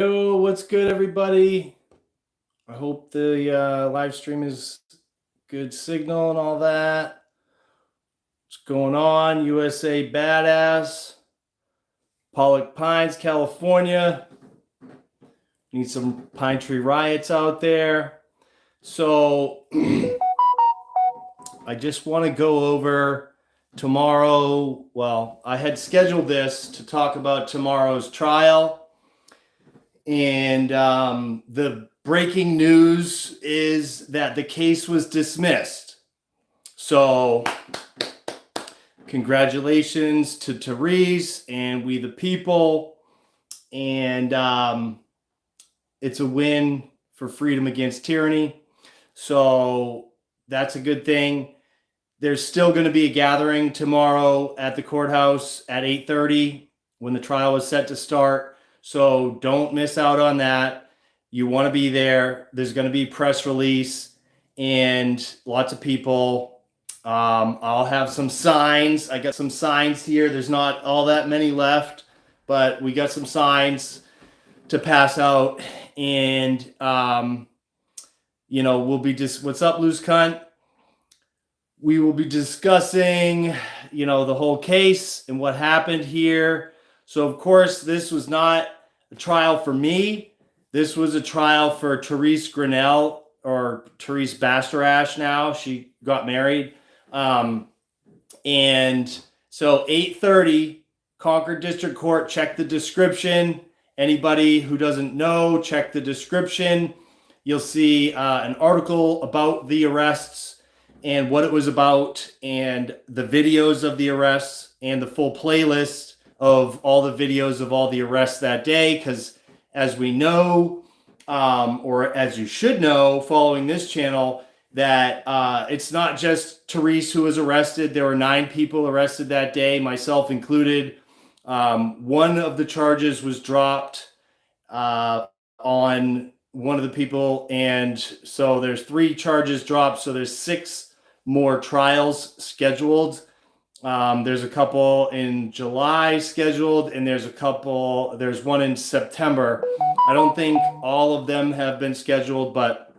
Yo, what's good, everybody? I hope the live stream is good signal and all that. What's going on? USA Badass, Pollock Pines, California. Need some pine tree riots out there. So I just want to go over tomorrow. Well, I had scheduled this to talk about tomorrow's trial. And the breaking news is that the case was dismissed. So congratulations to Terese and we the people. And it's a win for freedom against tyranny. So that's a good thing. There's still going to be a gathering tomorrow at the courthouse at 8:30 when the trial is set to start. So don't miss out on that. You want to be there. There's going to be press release and lots of people. I'll have some signs. I got some signs here. There's not all that many left, but we got some signs to pass out. And, we'll be just, what's up, loose cunt? We will be discussing, the whole case and what happened here. So, of course, this was not a trial for me. This was a trial for Terese Grinnell, or Terese Bastarash now. She got married. And so 8:30, Concord District Court, check the description. Anybody who doesn't know, check the description. You'll see an article about the arrests and what it was about and the videos of the arrests and the full playlist of all the videos of all the arrests that day, because as we know, or as you should know, following this channel, that it's not just Terese who was arrested. There were 9 people arrested that day, myself included. One of the charges was dropped on one of the people, and so there's 3 charges dropped, so there's 6 more trials scheduled. There's a couple in July scheduled, and there's one in September. I don't think all of them have been scheduled, but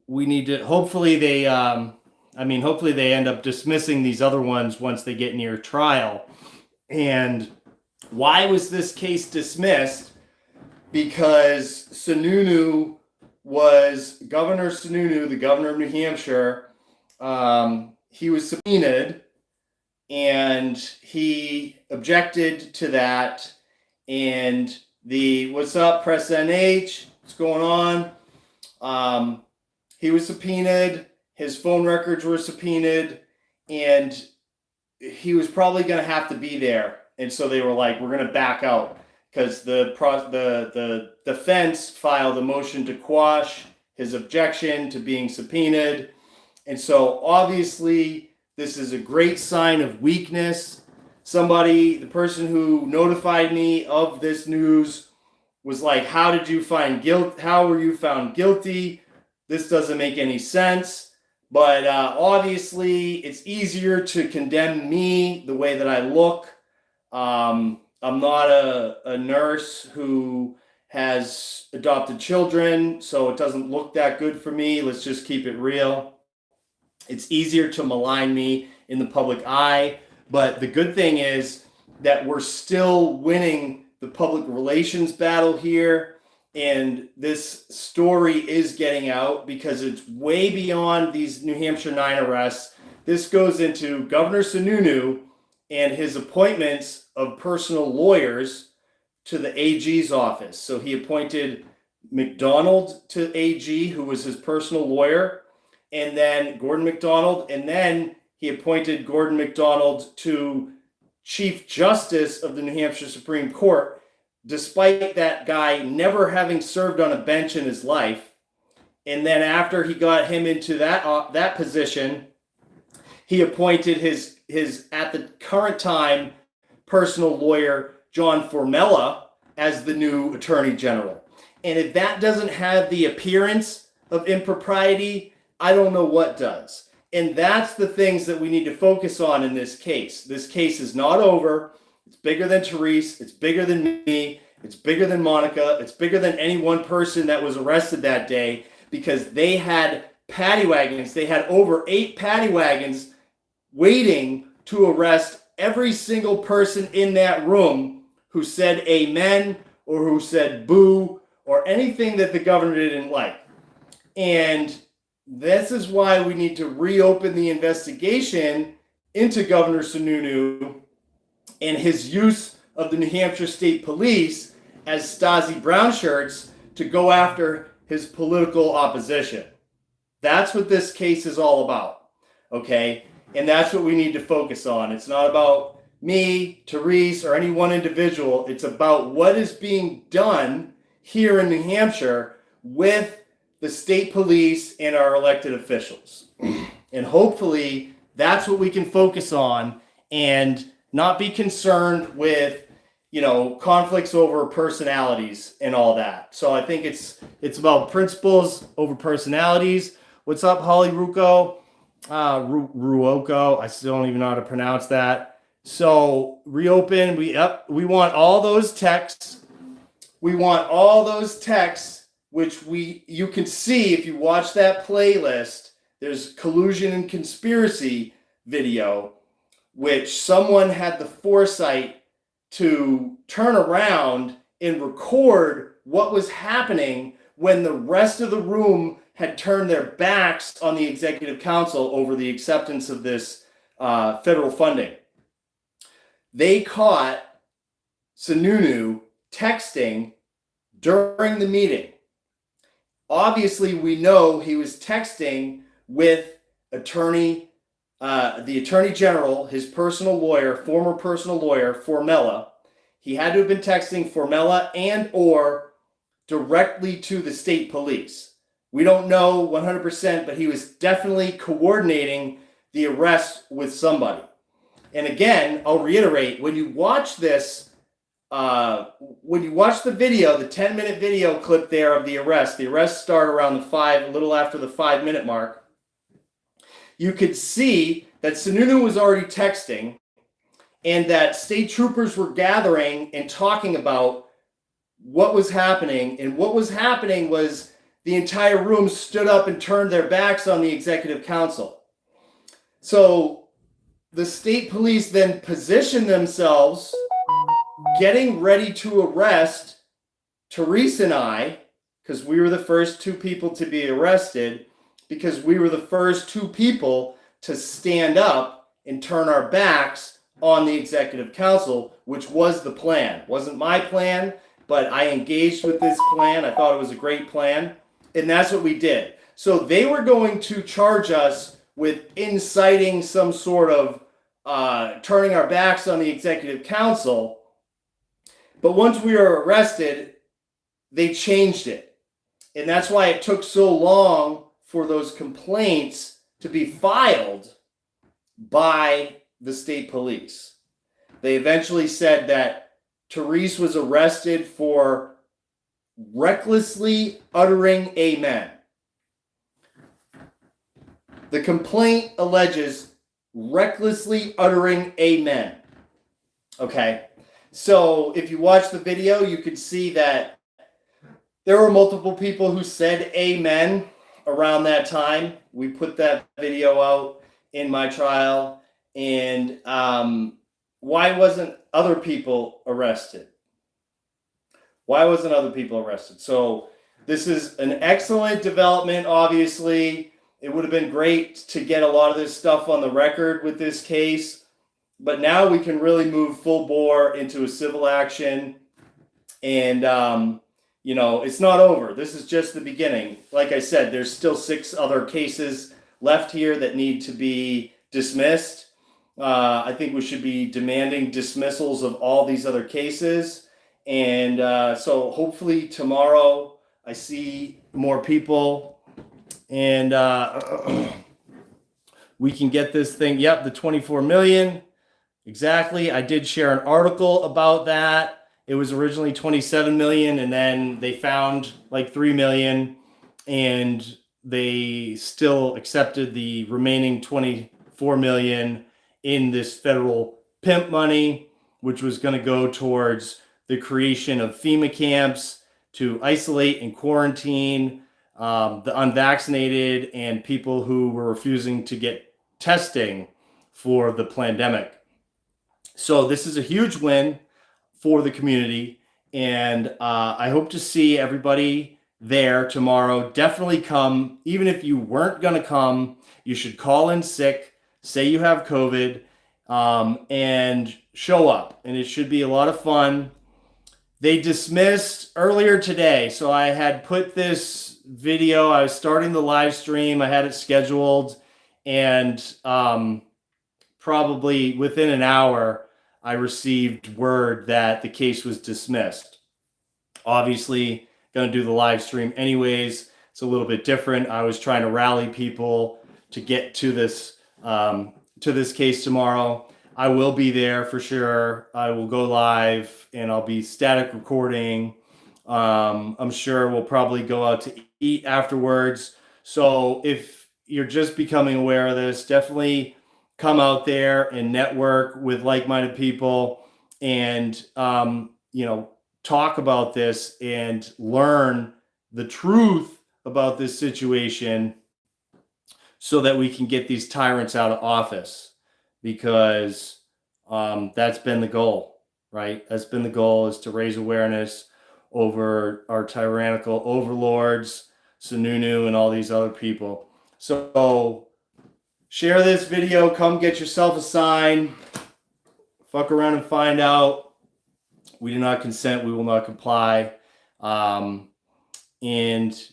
we need to, hopefully they end up dismissing these other ones once they get near trial. And why was this case dismissed? Because Governor Sununu, the governor of New Hampshire, he was subpoenaed and he objected to that. And what's up, Press NH? What's going on? He was subpoenaed, his phone records were subpoenaed, and he was probably going to have to be there. And so they were like, we're going to back out, because the defense filed a motion to quash his objection to being subpoenaed. And so obviously this is a great sign of weakness. The person who notified me of this news was like, how were you found guilty? This doesn't make any sense. But obviously it's easier to condemn me the way that I look. I'm not a nurse who has adopted children, so it doesn't look that good for me. Let's just keep it real. It's easier to malign me in the public eye, but the good thing is that we're still winning the public relations battle here, and this story is getting out because it's way beyond these New Hampshire 9 arrests. This goes into Governor Sununu and his appointments of personal lawyers to the AG's office. So he appointed McDonald to AG, who was his personal lawyer, and then Gordon McDonald, and then he appointed Gordon McDonald to Chief Justice of the New Hampshire Supreme Court, despite that guy never having served on a bench in his life. And then after he got him into that position, he appointed his at the current time personal lawyer, John Formella, as the new Attorney General. And if that doesn't have the appearance of impropriety, I don't know what does. And that's the things that we need to focus on in this case. This case is not over. It's bigger than Terese. It's bigger than me. It's bigger than Monica. It's bigger than any one person that was arrested that day, because they had paddy wagons. They had over 8 paddy wagons waiting to arrest every single person in that room who said amen or who said boo or anything that the governor didn't like. And this is why we need to reopen the investigation into Governor Sununu and his use of the New Hampshire State Police as Stasi brown shirts to go after his political opposition. That's what this case is all about, okay? And that's what we need to focus on. It's not about me, Terese, or any one individual. It's about what is being done here in New Hampshire with the state police and our elected officials. And hopefully that's what we can focus on and not be concerned with, conflicts over personalities and all that. So I think it's about principles over personalities. What's up, Holly Ruocco? Ruocco. I still don't even know how to pronounce that. So reopen. We want all those texts. We want all those texts, which you can see if you watch that playlist. There's collusion and conspiracy video, which someone had the foresight to turn around and record what was happening when the rest of the room had turned their backs on the executive council over the acceptance of this federal funding. They caught Sununu texting during the meeting. Obviously, we know he was texting with the Attorney General, his personal lawyer, former personal lawyer, Formella. He had to have been texting Formella and or directly to the state police. We don't know 100%, but he was definitely coordinating the arrest with somebody. And again, I'll reiterate, when you watch this, when you watch the video, the 10-minute video clip there of the arrests start around a little after the 5-minute mark. You could see that Sununu was already texting and that state troopers were gathering and talking about what was happening. And what was happening was the entire room stood up and turned their backs on the executive council. So the state police then positioned themselves, getting ready to arrest Terese and I, because we were the first 2 people to be arrested, because we were the first 2 people to stand up and turn our backs on the executive council, which was the plan. Wasn't my plan, but I engaged with this plan. I thought it was a great plan, and that's what we did. So they were going to charge us with inciting some sort of turning our backs on the executive council, but once we were arrested, they changed it. And that's why it took so long for those complaints to be filed by the state police. They eventually said that Terese was arrested for recklessly uttering amen. The complaint alleges recklessly uttering amen. Okay, so if you watch the video, you can see that there were multiple people who said amen around that time. We put that video out in my trial. And why wasn't other people arrested? Why wasn't other people arrested? So this is an excellent development, obviously. It would have been great to get a lot of this stuff on the record with this case. But now we can really move full bore into a civil action. And, it's not over. This is just the beginning. Like I said, there's still 6 other cases left here that need to be dismissed. I think we should be demanding dismissals of all these other cases. And so hopefully tomorrow I see more people and we can get this thing. Yep, the 24 million. Exactly. I did share an article about that. It was originally 27 million and then they found like 3 million and they still accepted the remaining 24 million in this federal pimp money, which was going to go towards the creation of FEMA camps to isolate and quarantine the unvaccinated and people who were refusing to get testing for the pandemic. So this is a huge win for the community, and I hope to see everybody there tomorrow. Definitely come. Even if you weren't going to come, you should call in sick, say you have COVID, and show up. And it should be a lot of fun. They dismissed earlier today, so I had put this video, I was starting the live stream, I had it scheduled, and probably within an hour, I received word that the case was dismissed. Obviously, going to do the live stream anyways. It's a little bit different. I was trying to rally people to get to this case tomorrow. I will be there for sure. I will go live and I'll be static recording. I'm sure we'll probably go out to eat afterwards. So if you're just becoming aware of this, definitely come out there and network with like-minded people and, talk about this and learn the truth about this situation so that we can get these tyrants out of office. Because that's been the goal, right? That's been the goal, is to raise awareness over our tyrannical overlords, Sununu, and all these other people. So share this video. Come get yourself a sign. Fuck around and find out. We do not consent. We will not comply. And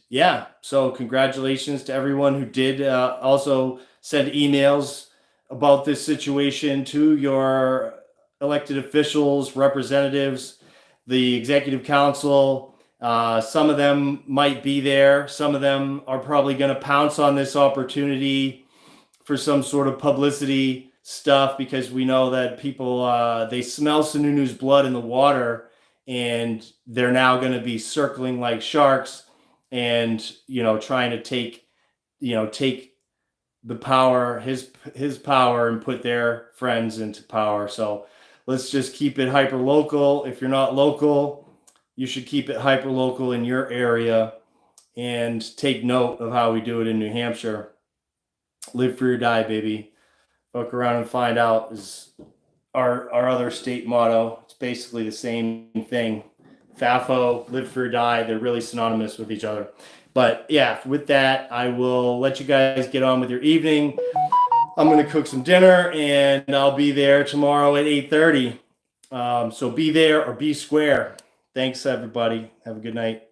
yeah, so congratulations to everyone who did also send emails about this situation to your elected officials, representatives, the executive council. Some of them might be there. Some of them are probably going to pounce on this opportunity for some sort of publicity stuff, because we know that people, they smell Sununu's blood in the water, and they're now going to be circling like sharks and, trying to take the power, his power, and put their friends into power. So let's just keep it hyper local. If you're not local, you should keep it hyper local in your area and take note of how we do it in New Hampshire. Live free or die, baby. Fuck around and find out is our other state motto. It's basically the same thing. FAFO, live free or die. They're really synonymous with each other. But yeah, with that, I will let you guys get on with your evening. I'm going to cook some dinner, and I'll be there tomorrow at 8:30. So be there or be square. Thanks, everybody. Have a good night.